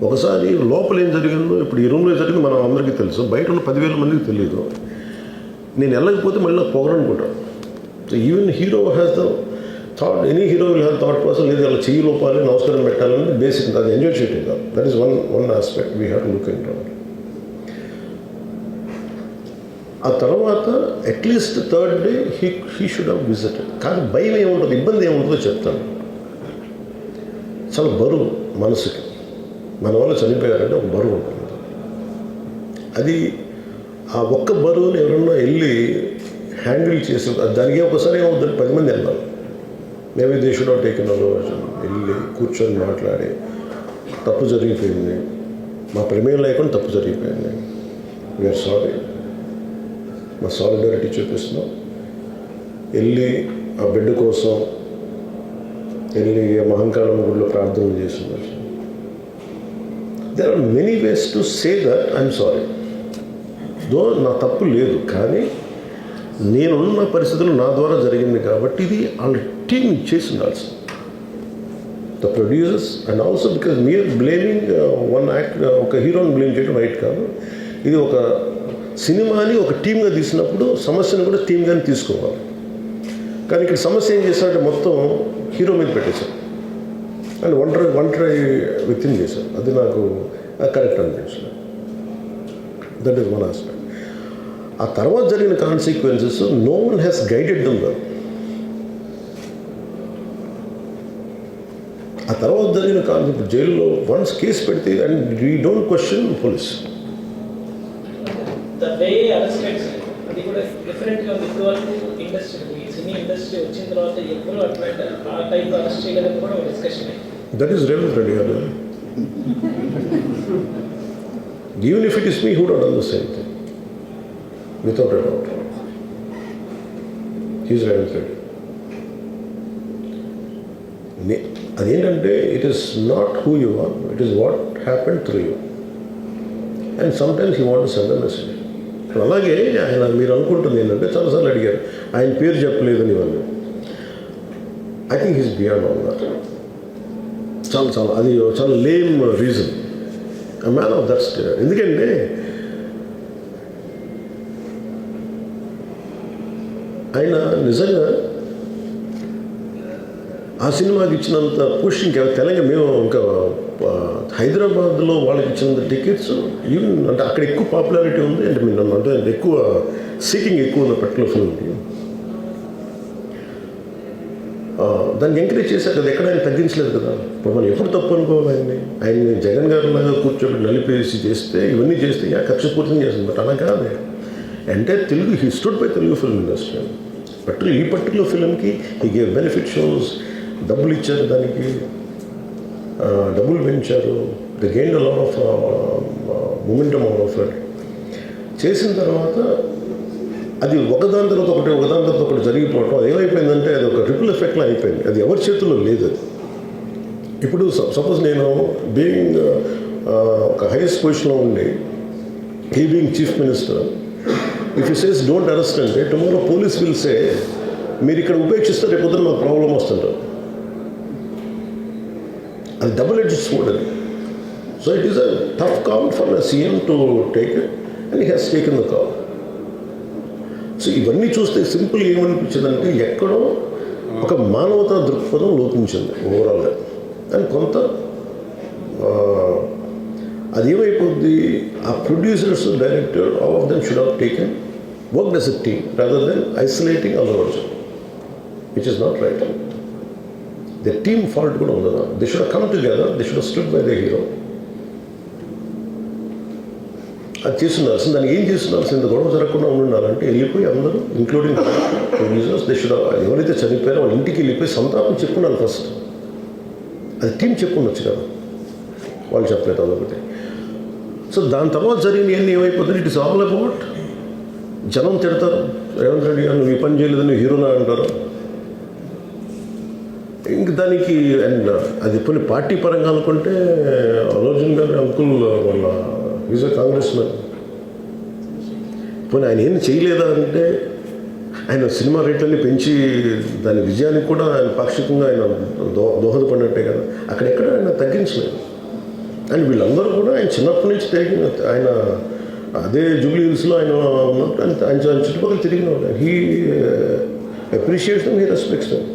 ఒకసారి లోపల ఏం జరిగిందో ఇప్పుడు ఈ రూమ్లో జరిగింది మనం అందరికీ తెలుసు, బయట ఉన్న 10,000 మందికి తెలియదు. నేను వెళ్ళకపోతే మళ్ళీ నాకు పొగరనుకుంటాను. So even hero has the thought, any hero will have thought process, లేదు అలా చెయ్యి లోపాలి, నమస్కారం పెట్టాలని బేసిక్, అది ఎంజాయ్ చేయటం కాదు. That is one aspect we have to look in. ఆ తర్వాత at least third day he should have visited. కానీ భయం ఏముంటుంది, ఇబ్బంది ఏముంటుందో చెప్తాను. చాలా బరువు మనసుకి, మన వల్ల చనిపోయారంటే ఒక బరువు ఉంటుంది. అది ఆ ఒక్క బరువుని ఎవరన్నా వెళ్ళి హ్యాండిల్ చేసి, దానికి ఒకసారి ఏమవుతుంది, 10 మంది వెళ్ళాలి. Maybe they should have taken వెళ్ళి కూర్చొని మాట్లాడి, తప్పు జరిగిపోయింది, మా ప్రమేయం లేకుండా తప్పు జరిగిపోయింది, వీఆర్ సారీ, మా సాలిడారిటీ చూపిస్తున్నాం, వెళ్ళి ఆ బిడ్డ కోసం వెళ్ళి మహంకాళమ్మ గుడిలో ప్రార్థనలు చేస్తున్నారు. There are many ways to say that I'm sorry, though నా తప్పు లేదు, కానీ నేనున్న పరిస్థితులు నా ద్వారా జరిగింది కాబట్టి ఇది వాళ్ళ టీం చేసి ఉండాల్సి, the producers. And also because మీరు బ్లేమింగ్ వన్ యాక్ట్, ఒక హీరోని బ్లేమ్ చేయడం రైట్ కాదు. ఇది ఒక సినిమాని ఒక టీమ్గా తీసినప్పుడు సమస్యను కూడా టీమ్గానే తీసుకోవాలి. కానీ ఇక్కడ సమస్య ఏం చేశారంటే మొత్తం హీరో మీద పెట్టేశారు అండ్ ఒంటరి వ్యక్తిని చేశారు. అది నాకు కరెక్ట్ అనిపించలేదు. That is one aspect. ఆ తర్వాత జరిగిన consequences no one has guided them well. ఆ తర్వాత జరిగిన కాన్సెప్ట్ జైల్లో వన్స్ కేసు పెడితే and we don't question police. అది కూడా డిఫరెంట్గా ఉంది. ఇప్పుడు వరకు ఇండస్ట్రీ, సినీ ఇండస్ట్రీ వచ్చిన తర్వాత ఎప్పుడు అట్లా ఆ టైంలో అరెస్ట్ చేయలేదని కూడా ఒక డిస్కషన్ అయింది. దట్ ఈస్ రేవంత్ రెడ్డి గారు. Even if it is me who would done the same thing without a doubt. He's Revanth Reddy. అదేంటంటే it is not who you are, it is what happened through you. And sometimes you want to send a message. అలాగే ఆయన మీరు అనుకుంటుంది ఏంటంటే, చాలాసార్లు అడిగారు ఆయన పేరు చెప్పలేదని ఇవన్నీ. I think he's beyond all that. అది చాలా lame reason. a man of that state. ఎందుకంటే ఆయన నిజంగా ఆ సినిమాకి ఇచ్చినంత పుష్ తెలంగాణ మేము ఇంకా హైదరాబాద్లో వాళ్ళకి ఇచ్చినంత టికెట్స్ ఈవెన్ అంటే అక్కడ ఎక్కువ పాపులారిటీ ఉంది. అంటే మీరు అంటే ఎక్కువ సీకింగ్ ఎక్కువ ఉంది పర్టికులర్ ఫిల్మ్కి. దాన్ని ఎంకరేజ్ చేశారు కదా, ఎక్కడ ఆయన తగ్గించలేదు కదా. ఇప్పుడు మనం ఎప్పుడు తప్పు అనుకోవాలి ఆయన్ని జగన్ గారు లాగా కూర్చోబెట్టి నలిపేసి చేస్తే ఇవన్నీ చేస్తే కక్షపూర్తం చేస్తుంది. బట్ అలా కాదు. అంటే Telugu he stood by Telugu film industry. ఈ పర్టికులర్ ఫిల్మ్కి హీ గేవ్ బెనిఫిట్ షోస్, డబ్బులు ఇచ్చారు, దానికి డబ్బులు పెంచారు. The gain lot of momentum of it. చేసిన తర్వాత అది ఒకదాని తర్వాత ఒకటి జరిగిపోవటం, అది ఏమైపోయిందంటే అది ఒక రిపుల్ ఎఫెక్ట్లో అయిపోయింది. అది ఎవరి చేతుల్లో లేదు. అది ఇప్పుడు సపోజ్ నేను బీయింగ్ ఒక హైయెస్ట్ పొజిషన్లో ఉండి, he being chief minister, if you says don't arrest అంటే టుమారో పోలీస్ విల్ సే మీరు ఇక్కడ ఉపేక్షిస్తే రేపు పొద్దున మాకు ప్రాబ్లం వస్తుంటారు. అది డబుల్ ఎడ్జ్డ్ స్వోర్డ్ అది. So it is a tough call for the CM to take it and he has taken the call. So ఇవన్నీ చూస్తే సింపుల్ ఏమనిపించిందంటే ఎక్కడో ఒక మానవతా దృక్పథం లోపించింది ఓవరాల్గా. అండ్ కొంత అది ఏమైపోద్ది, ఆ producers, director, all of them should have taken worked as a team rather than isolating Allu Arjun, which is not right. The team fault కూడా ఉండదు. They should come together, they should stood by the hero. అది చేస్తుండాల్సింది. దానికి ఏం చేస్తుండాల్సింది, గొడవ జరగకుండా ఉండాలంటే వెళ్ళిపోయి అందరూ ఇంక్లూడింగ్ ప్రొడ్యూసర్స్ దే షుడ్, ఎవరైతే చనిపోయారో వాళ్ళ ఇంటికి వెళ్ళిపోయి సంతాపం చెప్పుకున్నారు ఫస్ట్. అది టీం చెప్పుండొచ్చు కదా, వాళ్ళు చెప్పలేదు అదొకటి. సో దాని తర్వాత జరిగినవన్నీ ఏమైపోతుంది, ఇట్ ఇస్ ఆల్ అబౌట్ జనం తిడతారు, రేవంత్ రెడ్డి గారు నువ్వు ఈ పని చేయలేదని హీరోనా అంటారు. ఇంక దానికి అండ్ అది కొన్ని పార్టీ పరంగా అనుకుంటే అల్లు అర్జున్ గారి అంకుల్ వాళ్ళ ఈజ్ అ కాంగ్రెస్ మ్యాన్. పోనీ ఆయన ఏం చేయలేదా అంటే ఆయన సినిమా రేట్లన్నీ పెంచి దాని విజయానికి కూడా ఆయన పాక్షికంగా ఆయన దోహదపడినట్టే కదా. అక్కడెక్కడ ఆయన తగ్గించలేదు. అండ్ వీళ్ళందరూ కూడా ఆయన చిన్నప్పటి నుంచి తిరిగిన ఆయన అదే జూబ్లీ హిల్స్లో ఆయన ఉన్నప్పుడు ఆయన చుట్టుపక్కల తిరిగిన వాళ్ళు he appreciates them, he respects them.